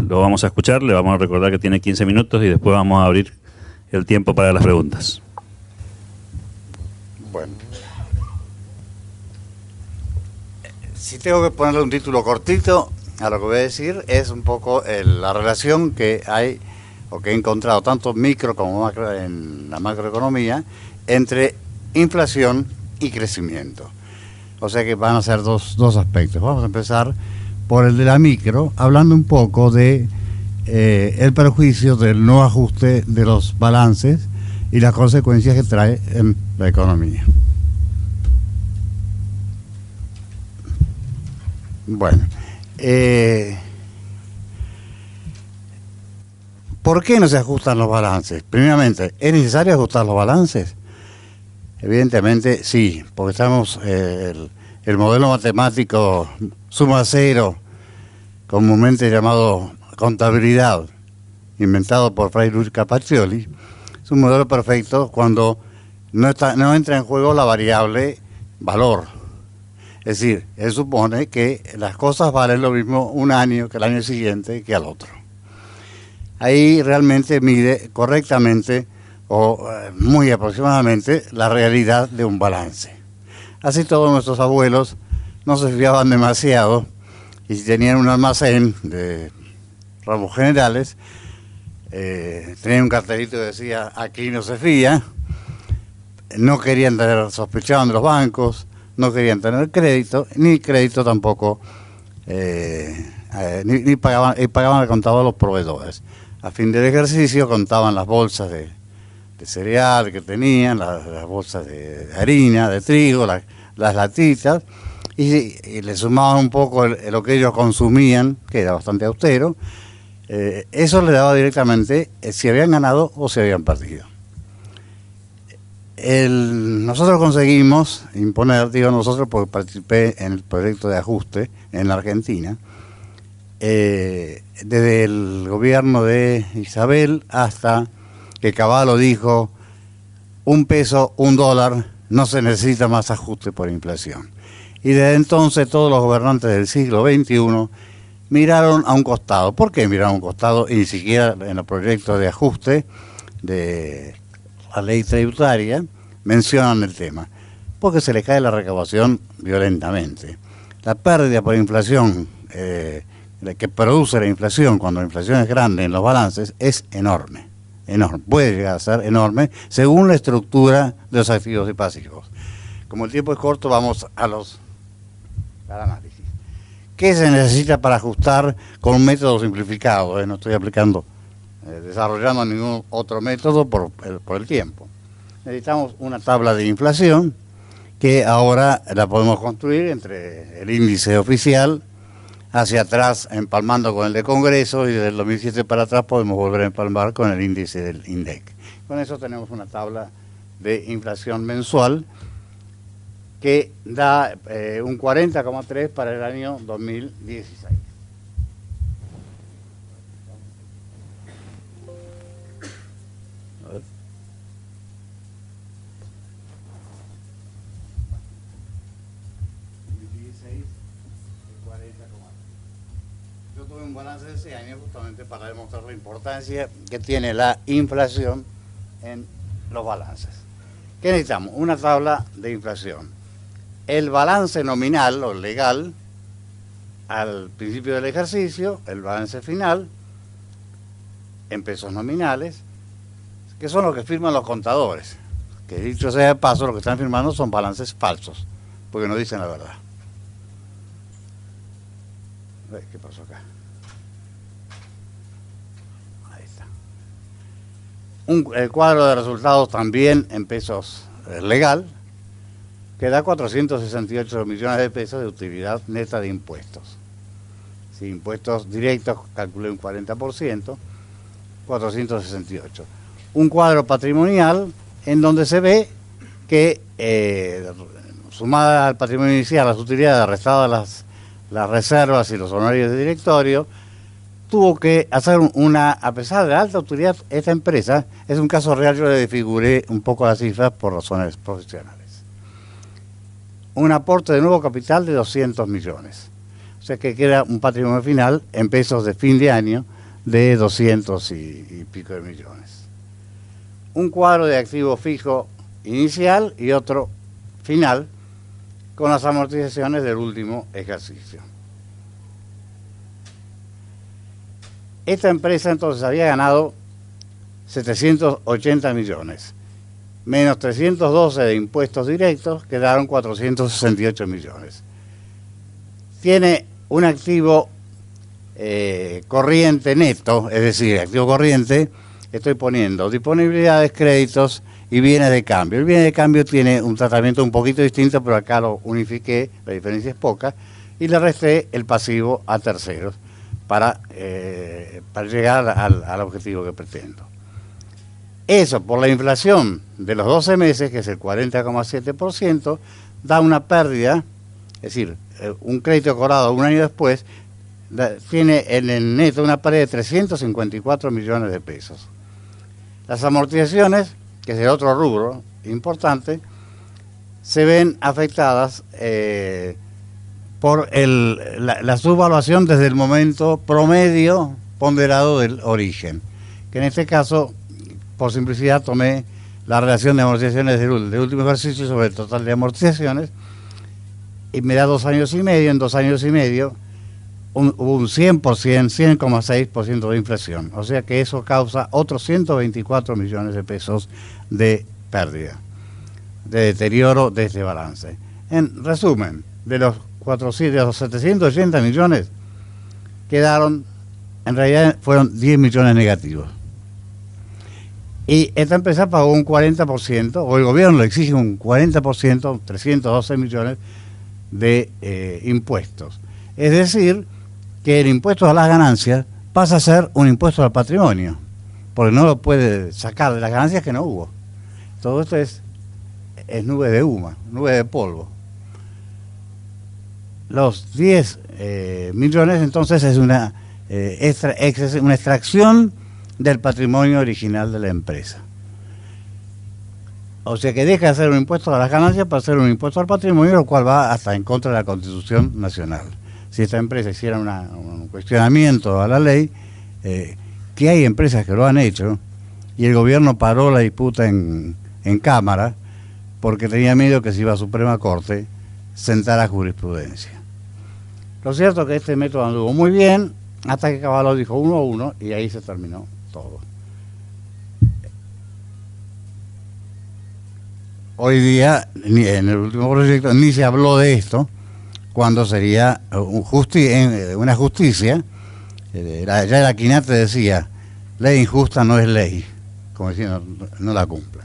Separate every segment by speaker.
Speaker 1: lo vamos a escuchar, le vamos a recordar que tiene 15 minutos y después vamos a abrir el tiempo para las preguntas.
Speaker 2: Bueno, si tengo que ponerle un título cortito a lo que voy a decir, es un poco la relación que hay, o que he encontrado tanto micro como macro en la macroeconomía, entre inflación y crecimiento. O sea que van a ser dos aspectos. Vamos a empezar por el de la micro, hablando un poco de el perjuicio del no ajuste de los balances y las consecuencias que trae en la economía. Bueno, ¿por qué no se ajustan los balances? Primeramente, ¿es necesario ajustar los balances? Evidentemente sí, porque estamos, el modelo matemático suma cero, comúnmente llamado contabilidad, inventado por Fray Luis Capaccioli, es un modelo perfecto cuando no entra en juego la variable valor. Es decir, él supone que las cosas valen lo mismo un año que el año siguiente que al otro. Ahí realmente mide correctamente o muy aproximadamente la realidad de un balance. Así todos nuestros abuelos no se fiaban demasiado y si tenían un almacén de ramos generales, tenían un cartelito que decía aquí no se fía, no querían sospechaban de los bancos, no querían tener crédito, ni crédito tampoco, ni pagaban al contado a los proveedores. A fin del ejercicio contaban las bolsas de cereal que tenían, las bolsas de harina, de trigo, las latitas, y le sumaban un poco lo que ellos consumían, que era bastante austero. Eso le daba directamente si habían ganado o si habían perdido. Nosotros conseguimos imponer, digo nosotros porque participé en el proyecto de ajuste en la Argentina, desde el gobierno de Isabel hasta que Cavallo dijo $1, $1, no se necesita más ajuste por inflación. Y desde entonces todos los gobernantes del siglo XXI miraron a un costado. ¿Por qué miraron a un costado? Y ni siquiera en los proyectos de ajuste de la ley tributaria mencionan el tema. Porque se le cae la recaudación violentamente. La pérdida por inflación que produce la inflación cuando la inflación es grande en los balances es enorme. Enorme, puede llegar a ser enorme según la estructura de los activos y pasivos. Como el tiempo es corto, vamos al análisis. ¿Qué se necesita para ajustar con un método simplificado? No estoy desarrollando ningún otro método por el tiempo. Necesitamos una tabla de inflación que ahora la podemos construir entre el índice oficial hacia atrás empalmando con el de Congreso y desde el 2007 para atrás podemos volver a empalmar con el índice del INDEC. Con eso tenemos una tabla de inflación mensual que da un 40,3 para el año 2016. A ver. Yo tuve un balance de ese año justamente para demostrar la importancia que tiene la inflación en los balances. ¿Qué necesitamos? Una tabla de inflación. El balance nominal o legal al principio del ejercicio, el balance final en pesos nominales, que son los que firman los contadores. Que dicho sea de paso, lo que están firmando son balances falsos, porque no dicen la verdad. ¿Qué pasó acá? Ahí está. El cuadro de resultados también en pesos legal, que da 468 millones de pesos de utilidad neta de impuestos. Si impuestos directos calculé un 40%, 468. Un cuadro patrimonial en donde se ve que, sumada al patrimonio inicial, las utilidades restadas las reservas y los honorarios de directorio, tuvo que hacer a pesar de la alta utilidad, esta empresa, es un caso real, yo le desfiguré un poco las cifras por razones profesionales. Un aporte de nuevo capital de 200 millones. O sea que queda un patrimonio final en pesos de fin de año de 200 y pico de millones. Un cuadro de activo fijo inicial y otro final con las amortizaciones del último ejercicio. Esta empresa entonces había ganado 780 millones, menos 312 de impuestos directos, quedaron 468 millones. Tiene un activo corriente neto, es decir, activo corriente, estoy poniendo disponibilidades, créditos y bienes de cambio. El bien de cambio tiene un tratamiento un poquito distinto, pero acá lo unifiqué, la diferencia es poca, y le resté el pasivo a terceros para llegar al objetivo que pretendo. Eso, por la inflación de los 12 meses, que es el 40,7%, da una pérdida, es decir, un crédito cobrado un año después, tiene en el neto una pérdida de 354 millones de pesos. Las amortizaciones, que es el otro rubro importante, se ven afectadas por la subvaluación desde el momento promedio ponderado del origen, que en este caso, por simplicidad, tomé la relación de amortizaciones del último ejercicio sobre el total de amortizaciones y me da 2 años y medio. En 2 años y medio hubo un 100%, 100,6% de inflación. O sea que eso causa otros 124 millones de pesos de pérdida, de deterioro de este balance. En resumen, de los 780 millones quedaron, en realidad fueron 10 millones negativos. Y esta empresa pagó un 40%, o el gobierno le exige un 40%, 312 millones de impuestos. Es decir, que el impuesto a las ganancias pasa a ser un impuesto al patrimonio, porque no lo puede sacar de las ganancias que no hubo. Todo esto es nube de humo, nube de polvo. Los 10 millones entonces es una extracción del patrimonio original de la empresa. O sea que deja de ser un impuesto a las ganancias para ser un impuesto al patrimonio, lo cual va hasta en contra de la Constitución Nacional. Si esta empresa hiciera un cuestionamiento a la ley, que hay empresas que lo han hecho, y el gobierno paró la disputa en Cámara porque tenía miedo que si iba a Suprema Corte sentara jurisprudencia. Lo cierto es que este método anduvo muy bien hasta que Cavallo dijo 1-1 y ahí se terminó todo. Hoy día, en el último proyecto, ni se habló de esto, cuando sería una justicia. Ya el Aquinate decía, ley injusta no es ley, como diciendo, no la cumplen.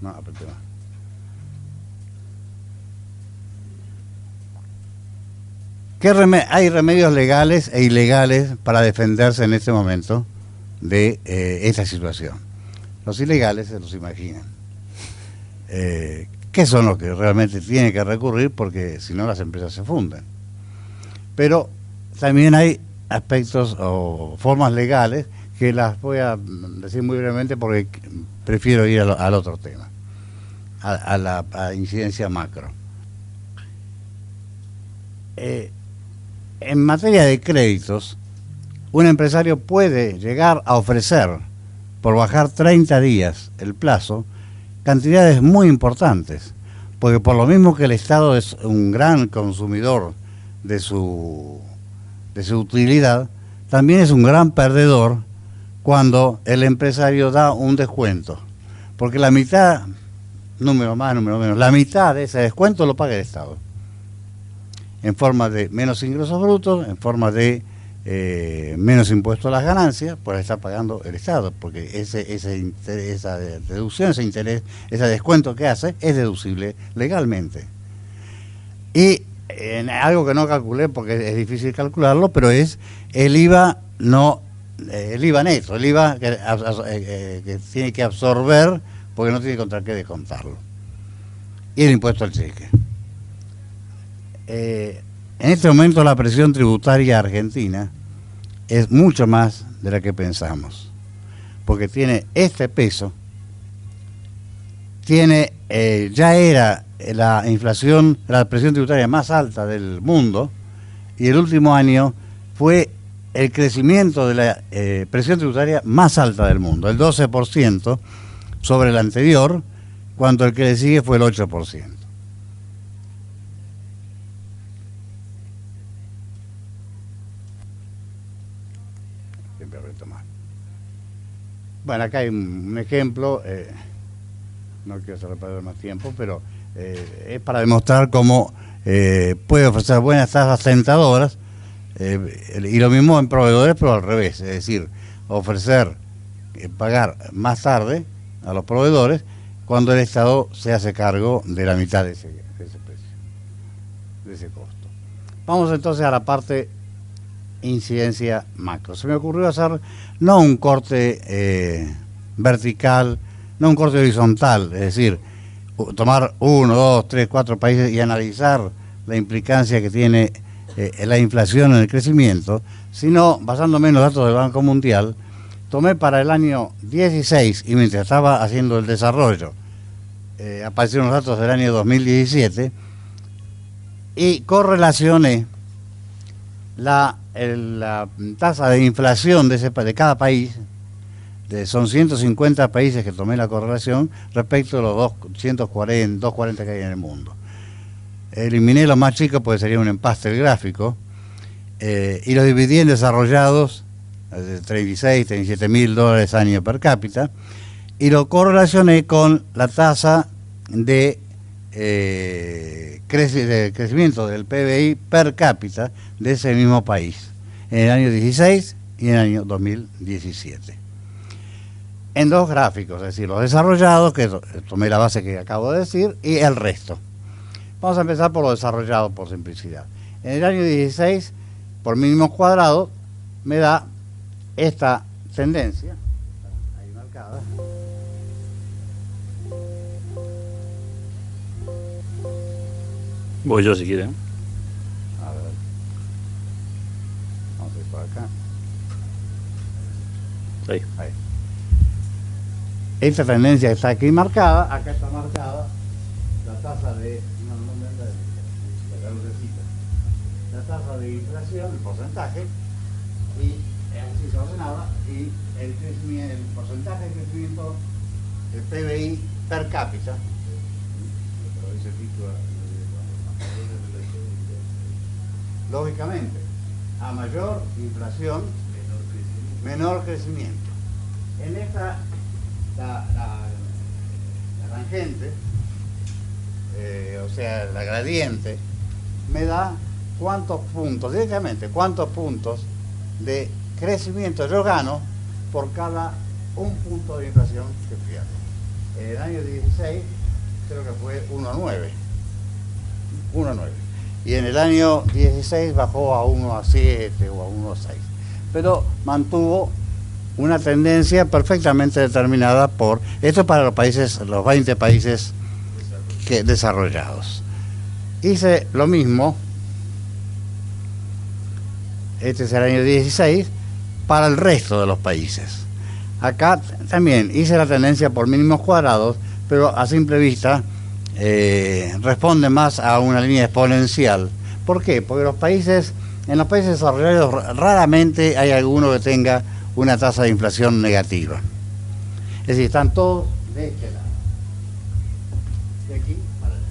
Speaker 2: No, apreté más. Hay remedios legales e ilegales para defenderse en este momento de esta situación. Los ilegales se los imaginan. ¿Qué son los que realmente tienen que recurrir? Porque si no las empresas se funden. Pero también hay aspectos o formas legales que las voy a decir muy brevemente porque prefiero ir al otro tema, a la incidencia macro. En materia de créditos, un empresario puede llegar a ofrecer, por bajar 30 días el plazo, cantidades muy importantes, porque por lo mismo que el Estado es un gran consumidor de su utilidad, también es un gran perdedor cuando el empresario da un descuento, porque la mitad, número más, número menos, la mitad de ese descuento lo paga el Estado, en forma de menos ingresos brutos, en forma de menos impuesto a las ganancias, pues está pagando el Estado, porque esa deducción, ese interés, ese descuento que hace es deducible legalmente. Y algo que no calculé porque es difícil calcularlo, pero es el IVA el IVA neto, el IVA que tiene que absorber porque no tiene contra qué descontarlo. Y el impuesto al cheque. En este momento la presión tributaria argentina es mucho más de la que pensamos, porque tiene este peso, ya era la inflación, la presión tributaria más alta del mundo, y el último año fue el crecimiento de la presión tributaria más alta del mundo, el 12% sobre el anterior, cuando el que le sigue fue el 8%. Siempre retomar. Bueno, acá hay un ejemplo, no quiero hacerle perder más tiempo, pero es para demostrar cómo puede ofrecer buenas tasas tentadoras, y lo mismo en proveedores, pero al revés, es decir, ofrecer pagar más tarde a los proveedores cuando el Estado se hace cargo de la mitad de ese precio, de ese costo. Vamos entonces a la parte incidencia macro. Se me ocurrió hacer no un corte vertical, no un corte horizontal, es decir, tomar 1, 2, 3, 4 países y analizar la implicancia que tiene la inflación en el crecimiento, sino basándome en los datos del Banco Mundial. Tomé para el año 16, y mientras estaba haciendo el desarrollo, aparecieron los datos del año 2017, y correlacioné la tasa de inflación de cada país, son 150 países que tomé la correlación, respecto a los 240 que hay en el mundo. Eliminé los más chicos porque sería un empaste el gráfico, y los dividí en desarrollados, de 36, 37 mil dólares año per cápita, y lo correlacioné con la tasa de crecimiento del PBI per cápita de ese mismo país, en el año 16 y en el año 2017. En dos gráficos, es decir, los desarrollados, que tomé la base que acabo de decir, y el resto. Vamos a empezar por los desarrollados, por simplicidad. En el año 16, por mínimos cuadrados, me da esta tendencia, ahí marcada,
Speaker 1: voy yo si quieren.
Speaker 2: a ver, vamos a ir por acá,
Speaker 1: Ahí.
Speaker 2: Esta tendencia está aquí marcada, acá está marcada la tasa de, la tasa de inflación, el porcentaje, y así se ordenaba, y el porcentaje de crecimiento del PBI per cápita. Lógicamente, a mayor inflación, menor crecimiento. En esta, la tangente, o sea, la gradiente, me da cuántos puntos, directamente, cuántos puntos de crecimiento yo gano por cada un punto de inflación que pierdo. En el año 16 creo que fue 1,9. Y en el año 16 bajó a 1,7 o a 1,6. Pero mantuvo una tendencia perfectamente determinada por... Esto para los países, los 20 países desarrollados. Hice lo mismo, este es el año 16, para el resto de los países. Acá también hice la tendencia por mínimos cuadrados, pero a simple vista responde más a una línea exponencial. ¿Por qué? Porque en los países desarrollados raramente hay alguno que tenga una tasa de inflación negativa. Es decir, están todos de este lado, de aquí para allá.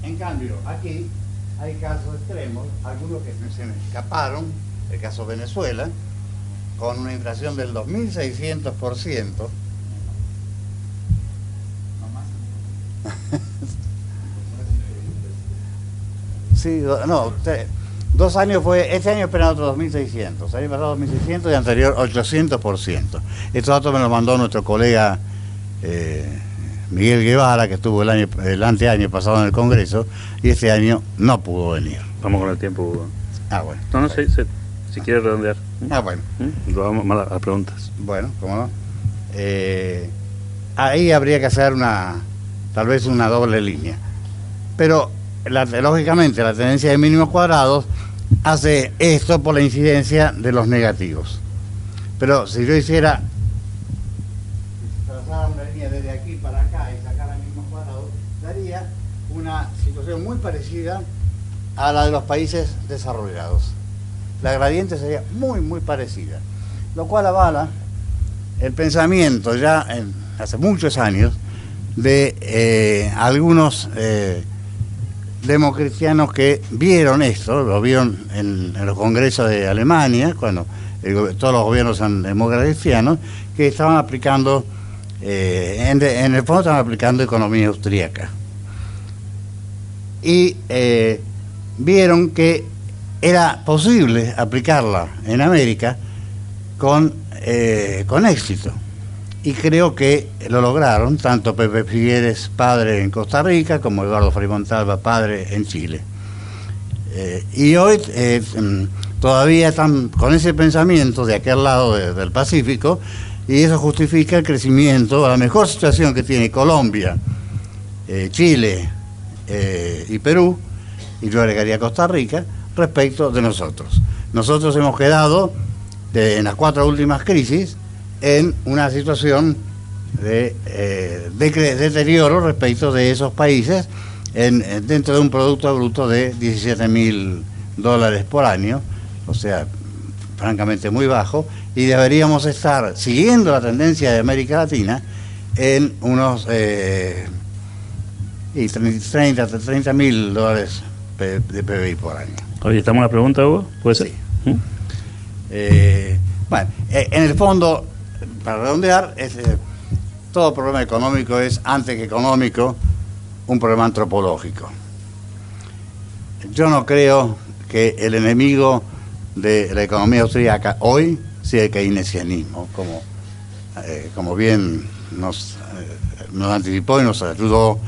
Speaker 2: En cambio, aquí hay casos extremos, algunos que se me escaparon, el caso Venezuela, con una inflación del 2.600%. Sí, no, 2 años fue, este año esperan otros 2.600, el año pasado 2.600 y anterior 800%. Estos datos me los mandó nuestro colega Miguel Guevara, que estuvo el anteaño pasado en el Congreso, y este año no pudo venir.
Speaker 1: Vamos con el tiempo, Hugo.
Speaker 2: Ah, bueno.
Speaker 1: No, si quiere redondear.
Speaker 2: Ah, bueno.
Speaker 1: Lo vamos a las preguntas.
Speaker 2: Bueno, cómo no. Ahí habría que hacer tal vez una doble línea. Pero, lógicamente, la tendencia de mínimos cuadrados hace esto por la incidencia de los negativos. Pero si yo hiciera, trazar una línea desde aquí para acá y sacar a mínimos cuadrados, daría una situación muy parecida a la de los países desarrollados. la gradiente sería muy, muy parecida. Lo cual avala el pensamiento ya hace muchos años de algunos democristianos que vieron esto, lo vieron en los congresos de Alemania, cuando todos los gobiernos son democristianos, que estaban aplicando, en el fondo estaban aplicando economía austríaca. Y vieron que era posible aplicarla en América con éxito. Y creo que lo lograron, tanto Pepe Figueres, padre en Costa Rica, como Eduardo Frei Montalva, padre en Chile. Y hoy todavía están con ese pensamiento de aquel lado del Pacífico, y eso justifica el crecimiento, la mejor situación que tiene Colombia, Chile y Perú, y yo agregaría Costa Rica, respecto de nosotros. Nosotros hemos quedado, en las 4 últimas crisis, en una situación de deterioro respecto de esos países, dentro de un Producto Bruto de $17.000 por año, o sea, francamente muy bajo, y deberíamos estar, siguiendo la tendencia de América Latina, en unos $30.000 de PBI por año.
Speaker 1: Oye, ¿estamos en la pregunta, Hugo? ¿Puede ser?
Speaker 2: Sí. Bueno, en el fondo, para redondear, todo problema económico es, antes que económico, un problema antropológico. Yo no creo que el enemigo de la economía austríaca hoy sea el keynesianismo, como bien nos anticipó y nos ayudó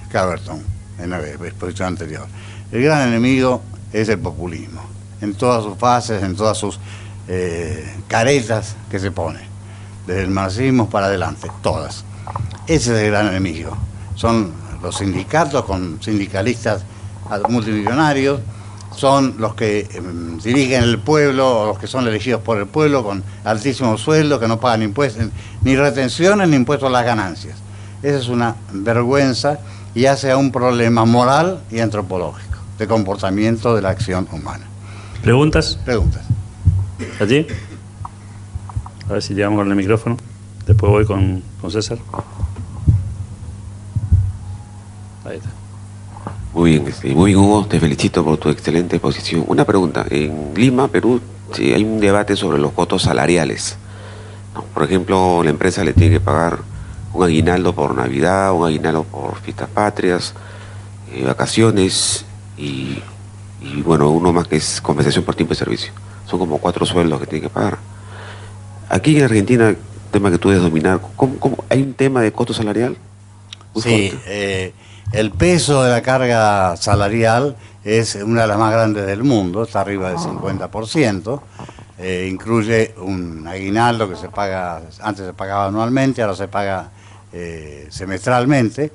Speaker 2: Caverton en la exposición anterior. El gran enemigo es el populismo, en todas sus fases, en todas sus caretas que se pone, desde el marxismo para adelante, todas. Ese es el gran enemigo. Son los sindicatos con sindicalistas multimillonarios, son los que dirigen el pueblo, o los que son elegidos por el pueblo con altísimos sueldos, que no pagan impuestos, ni retenciones ni impuestos a las ganancias. Esa es una vergüenza y hace a un problema moral y antropológico de comportamiento de la acción humana.
Speaker 1: ¿Preguntas?
Speaker 2: Preguntas.
Speaker 1: ¿Allí? A ver si llegamos con el micrófono. Después voy con César. Ahí está.
Speaker 3: Muy bien, Hugo, te felicito por tu excelente exposición. Una pregunta, en Lima, Perú, sí, hay un debate sobre los costos salariales, ¿no? Por ejemplo, la empresa le tiene que pagar un aguinaldo por Navidad, un aguinaldo por fiestas patrias, vacaciones y bueno, uno más que es compensación por tiempo de servicio. Son como 4 sueldos que tiene que pagar. Aquí en Argentina, tema que tú debes dominar, ¿cómo hay un tema de costo salarial?
Speaker 2: Sí, el peso de la carga salarial es una de las más grandes del mundo, está arriba del 50%, incluye un aguinaldo que se paga, antes se pagaba anualmente, ahora se paga semestralmente,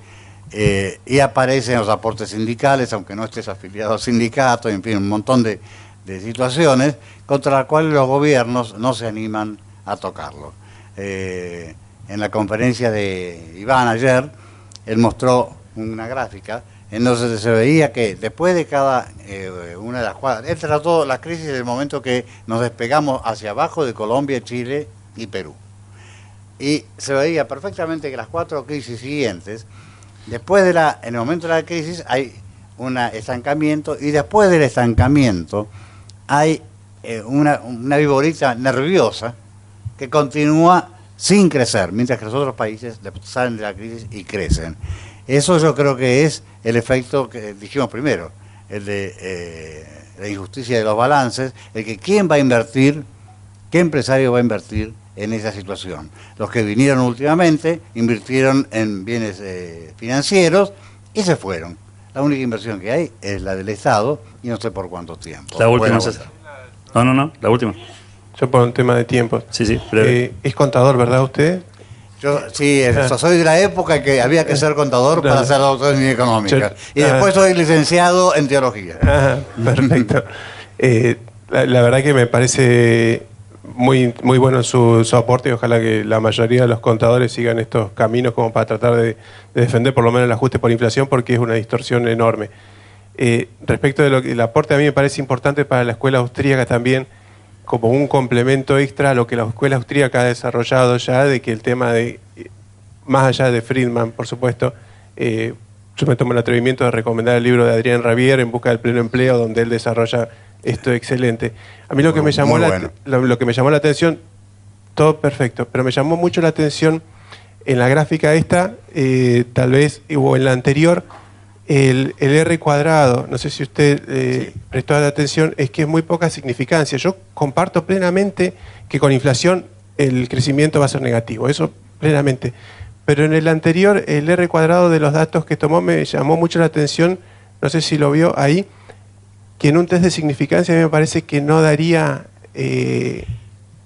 Speaker 2: y aparecen los aportes sindicales, aunque no estés afiliado al sindicato, en fin, un montón de situaciones contra las cuales los gobiernos no se animan a tocarlo. En la conferencia de Iván ayer, él mostró una gráfica en donde se veía que después de cada una de las 4, él trató la crisis del momento que nos despegamos hacia abajo de Colombia, Chile y Perú. Y se veía perfectamente que las 4 crisis siguientes, después en el momento de la crisis hay un estancamiento, y después del estancamiento hay una viborita nerviosa que continúa sin crecer, mientras que los otros países salen de la crisis y crecen. Eso yo creo que es el efecto que dijimos primero, el de la injusticia de los balances, el que quién va a invertir, qué empresario va a invertir en esa situación. Los que vinieron últimamente invirtieron en bienes financieros y se fueron. La única inversión que hay es la del Estado y no sé por cuánto tiempo.
Speaker 1: La última, César. No, la última.
Speaker 4: Yo por un tema de tiempo.
Speaker 1: Sí, breve.
Speaker 4: Es contador, ¿verdad usted?
Speaker 2: Yo sí, soy de la época que había que ser contador para ser doctor en económica. Y después soy licenciado en teología.
Speaker 4: Perfecto. La verdad que me parece muy bueno su aporte, y ojalá que la mayoría de los contadores sigan estos caminos como para tratar de defender por lo menos el ajuste por inflación, porque es una distorsión enorme. Respecto de el aporte, a mí me parece importante para la escuela austríaca también, como un complemento extra a lo que la escuela austríaca ha desarrollado ya, de que el tema de, más allá de Friedman, por supuesto, yo me tomo el atrevimiento de recomendar el libro de Adrián Rabier, En busca del pleno empleo, donde él desarrolla esto excelente. A mí lo que me llamó lo que me llamó la atención, todo perfecto, pero me llamó mucho la atención en la gráfica esta, tal vez, o en la anterior, el R cuadrado, no sé si usted prestó atención, es que es muy poca significancia. Yo comparto plenamente que con inflación el crecimiento va a ser negativo, eso plenamente. Pero en el anterior, el R cuadrado de los datos que tomó me llamó mucho la atención, no sé si lo vio ahí, que en un test de significancia a mí me parece que no daría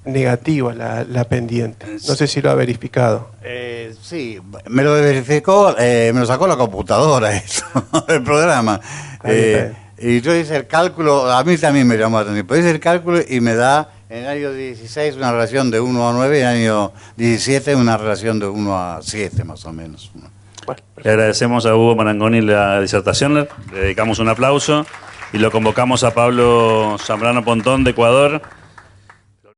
Speaker 4: negativa la pendiente. No sé si lo ha verificado.
Speaker 2: Sí, me lo verificó, me lo sacó la computadora eso, el programa. Y yo hice el cálculo, a mí también me llamó la atención, pero hice el cálculo y me da en el año 16 una relación de 1 a 9 y en el año 17 una relación de 1 a 7 más o menos.
Speaker 4: Bueno,
Speaker 1: le agradecemos a Hugo Marangoni la disertación, le dedicamos un aplauso y lo convocamos a Pablo Zambrano Pontón de Ecuador,